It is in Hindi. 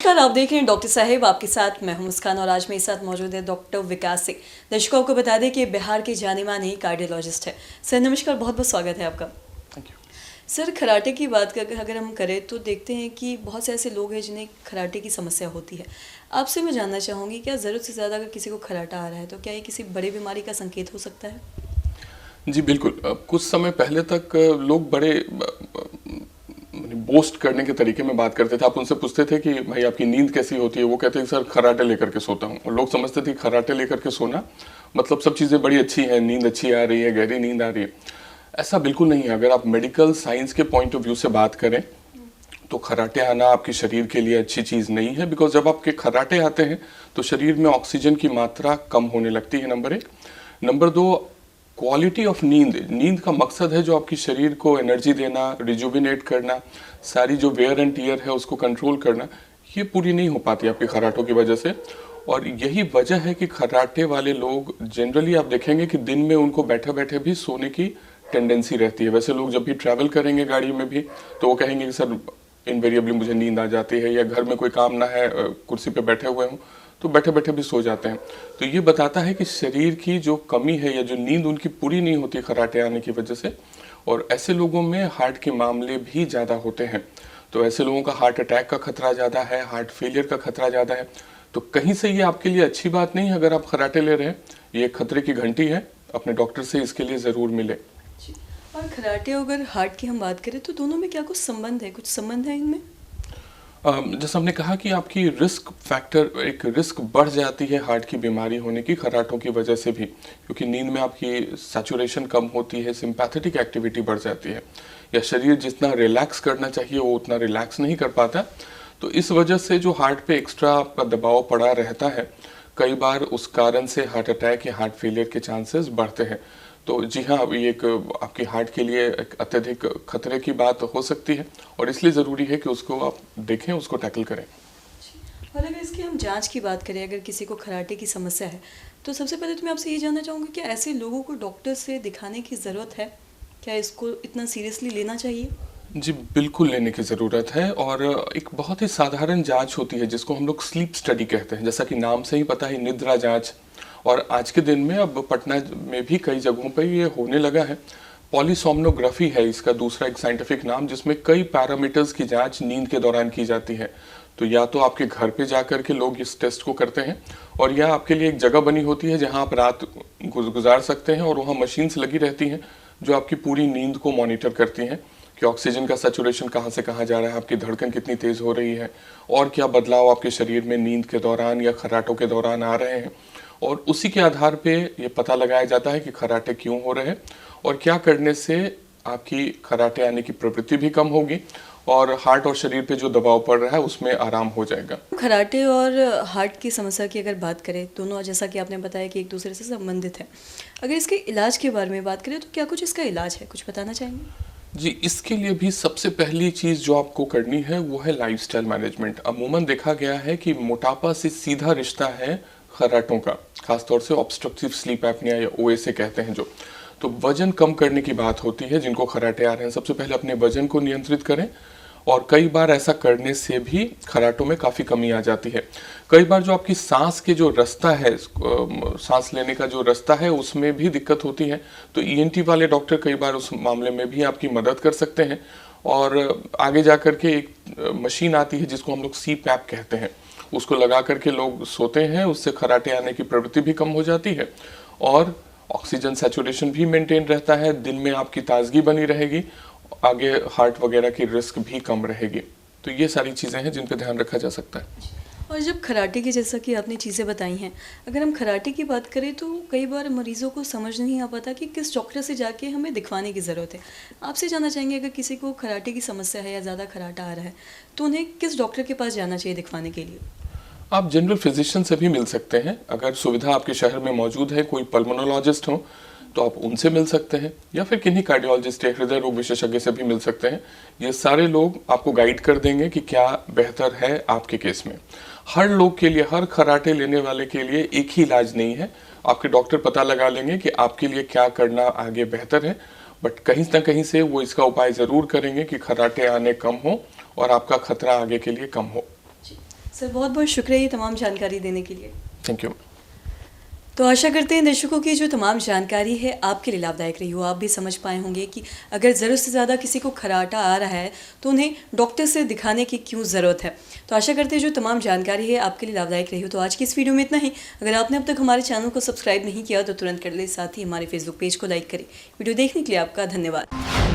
नमस्कार, आप देख रहे हैं डॉक्टर साहेब, आपके साथ मैं हूं मुस्कान और आज मेरे साथ मौजूद है डॉक्टर विकास सिंह। दर्शकों को बता दें कि बिहार के जाने माने कार्डियोलॉजिस्ट है। सर नमस्कार, बहुत बहुत स्वागत है आपका। Thank you. सर, खराटे की बात अगर हम करें तो देखते हैं कि बहुत से ऐसे लोग हैं जिन्हें खराटे की समस्या होती है। आपसे मैं जानना चाहूँगी, क्या ज़रूरत से ज़्यादा अगर किसी को खराटा आ रहा है तो क्या ये किसी बड़ी बीमारी का संकेत हो सकता है? जी बिल्कुल। कुछ समय पहले तक लोग बड़े बोस्ट करने के तरीके में बात करते थे। आप उनसे पूछते थे कि भाई आपकी नींद कैसी होती है, वो कहते हैं सर खराटे लेकर के सोता हूँ। और लोग समझते थे खराटे लेकर के सोना मतलब सब चीज़ें बड़ी अच्छी हैं, नींद अच्छी आ रही है, गहरी नींद आ रही है। ऐसा बिल्कुल नहीं है। अगर आप मेडिकल साइंस के पॉइंट ऑफ व्यू से बात करें तो खराटे आना आपके शरीर के लिए अच्छी चीज़ नहीं है। बिकॉज जब आपके खराटे आते हैं तो शरीर में ऑक्सीजन की मात्रा कम होने लगती है, नंबर 1। नंबर 2, क्वालिटी ऑफ नींद का मकसद है जो आपकी शरीर को एनर्जी देना, रिजुविनेट करना, सारी जो वेयर एंड टीयर है उसको कंट्रोल करना, ये पूरी नहीं हो पाती आपके खराटों की वजह से। और यही वजह है कि खराटे वाले लोग जनरली आप देखेंगे कि दिन में उनको बैठे बैठे भी सोने की टेंडेंसी रहती है। वैसे लोग जब भी ट्रैवल करेंगे गाड़ी में भी तो वो कहेंगे कि सर इनवेरिएबली मुझे नींद आ जाती है, या घर में कोई काम ना है, कुर्सी पे बैठे हुए हों तो बैठे बैठे भी सो जाते हैं। तो ये बताता है कि शरीर की जो कमी है या जो नींद उनकी पूरी नहीं होती खराटे आने की वजह से। और ऐसे लोगों में हार्ट के मामले भी ज़्यादा होते हैं। तो ऐसे लोगों का हार्ट अटैक का खतरा ज़्यादा है, हार्ट फेलियर का खतरा ज़्यादा है। तो कहीं से ये आपके लिए अच्छी बात नहीं है अगर आप खराटे ले रहे हैं। ये एक खतरे की घंटी है, अपने डॉक्टर से इसके लिए ज़रूर मिले। और खराटे अगर हार्ट की हम बात करें तो दोनों में क्या कुछ संबंध है, कुछ संबंध है इनमें? जैसे हमने कहा कि आपकी रिस्क फैक्टर, एक रिस्क बढ़ जाती है हार्ट की बीमारी होने की खराटों की वजह से भी, क्योंकि नींद में आपकी सैचुरेशन कम होती है, सिंपैथेटिक एक्टिविटी बढ़ जाती है, या शरीर जितना रिलैक्स करना चाहिए वो उतना रिलैक्स नहीं कर पाता। तो इस वजह से जो हार्ट पे एक्स्ट्रा आपका दबाव पड़ा रहता है, कई बार उस कारण से हार्ट अटैक या हार्ट फेलियर के चांसेस बढ़ते हैं। तो जी हाँ, ये एक आपकी हार्ट के लिए एक अत्यधिक खतरे की बात हो सकती है और इसलिए ज़रूरी है कि उसको आप देखें, उसको टैकल करें। और अगर इसकी हम जांच की बात करें, अगर किसी को खराटे की समस्या है तो सबसे पहले तो मैं आपसे ये जानना चाहूँगी कि ऐसे लोगों को डॉक्टर से दिखाने की ज़रूरत है? क्या इसको इतना सीरियसली लेना चाहिए? जी बिल्कुल लेने की ज़रूरत है। और एक बहुत ही साधारण जांच होती है जिसको हम लोग स्लीप स्टडी कहते हैं, जैसा कि नाम से ही पता है, निद्रा जांच। और आज के दिन में अब पटना में भी कई जगहों पर ये होने लगा है। पॉलीसोम्नोग्राफी है इसका दूसरा एक साइंटिफिक नाम, जिसमें कई पैरामीटर्स की जांच नींद के दौरान की जाती है। तो या तो आपके घर पे जाकर के लोग इस टेस्ट को करते हैं, और या आपके लिए एक जगह बनी होती है जहां आप रात गुजार सकते हैं, और वहाँ मशीन्स लगी रहती हैं जो आपकी पूरी नींद को मॉनिटर करती हैं कि ऑक्सीजन का सैचुरेशन कहाँ से कहाँ जा रहा है, आपकी धड़कन कितनी तेज़ हो रही है, और क्या बदलाव आपके शरीर में नींद के दौरान या खराटों के दौरान आ रहे हैं। और उसी के आधार पे ये पता लगाया जाता है कि खराटे क्यों हो रहे हैं और क्या करने से आपकी खराटे आने की प्रवृत्ति भी कम होगी और हार्ट और शरीर पे जो दबाव पड़ रहा है उसमें आराम हो जाएगा। खराटे और हार्ट की समस्या की अगर बात करें, दोनों जैसा कि आपने बताया कि एक दूसरे से संबंधित है। अगर इसके इलाज के बारे में बात करें तो क्या कुछ इसका इलाज है, कुछ बताना चाहेंगे? जी, इसके लिए भी सबसे पहली चीज़ जो आपको करनी है वो है लाइफस्टाइल मैनेजमेंट। अमूमन देखा गया है कि मोटापा से सीधा रिश्ता है खराटों का, खासतौर से ऑब्स्ट्रक्टिव स्लीप एपनिया या ओएसए कहते हैं जो। तो वजन कम करने की बात होती है जिनको खराटे आ रहे हैं, सबसे पहले अपने वजन को नियंत्रित करें। और कई बार ऐसा करने से भी खराटों में काफ़ी कमी आ जाती है। कई बार जो आपकी सांस के जो रास्ता है, सांस लेने का जो रास्ता है उसमें भी दिक्कत होती है, तो ईएनटी वाले डॉक्टर कई बार उस मामले में भी आपकी मदद कर सकते हैं। और आगे जा कर के एक मशीन आती है जिसको हम लोग CPAP कहते हैं, उसको लगा करके लोग सोते हैं, उससे खराटे आने की प्रवृत्ति भी कम हो जाती है और ऑक्सीजन सैचुरेशन भी मेंटेन रहता है, दिन में आपकी ताजगी बनी रहेगी, आगे हार्ट वगैरह की रिस्क भी कम रहेगी। तो ये सारी चीज़ें हैं जिन पे ध्यान रखा जा सकता है। और जब खराटे की, जैसा कि आपने चीज़ें बताई हैं, अगर हम खराटे की बात करें तो कई बार मरीज़ों को समझ नहीं आ पाता कि किस डॉक्टर से जाके हमें दिखवाने की ज़रूरत है। आपसे जानना चाहेंगे, अगर किसी को खराटे की समस्या है या ज़्यादा खराटा आ रहा है तो उन्हें किस डॉक्टर के पास जाना चाहिए दिखवाने के लिए? आप जनरल फिजिशियन से भी मिल सकते हैं, अगर सुविधा आपके शहर में मौजूद है, कोई पल्मोनोलॉजिस्ट हो तो आप उनसे मिल सकते हैं, या फिर किन्हीं कार्डियोलॉजिस्ट या हृदय रोग विशेषज्ञ से भी मिल सकते हैं। ये सारे लोग आपको गाइड कर देंगे कि क्या बेहतर है आपके केस में। हर लोग के लिए, हर खराटे लेने वाले के लिए एक ही इलाज नहीं है। आपके डॉक्टर पता लगा लेंगे कि आपके लिए क्या करना आगे बेहतर है, बट कहीं ना कहीं से वो इसका उपाय ज़रूर करेंगे कि खराटे आने कम हो और आपका खतरा आगे के लिए कम हो। सर बहुत बहुत शुक्रिया ये तमाम जानकारी देने के लिए। Thank you. तो आशा करते हैं दर्शकों की जो तमाम जानकारी है आपके लिए लाभदायक रही हो। आप भी समझ पाए होंगे कि अगर ज़रूरत से ज़्यादा किसी को खर्राटा आ रहा है तो उन्हें डॉक्टर से दिखाने की क्यों ज़रूरत है। तो आशा करते हैं जो तमाम जानकारी है आपके लिए लाभदायक रही हो। तो आज की इस वीडियो में इतना ही। अगर आपने अब तक हमारे चैनल को सब्सक्राइब नहीं किया तो तुरंत कर ले, साथ ही हमारे फेसबुक पेज को लाइक करें। वीडियो देखने के लिए आपका धन्यवाद।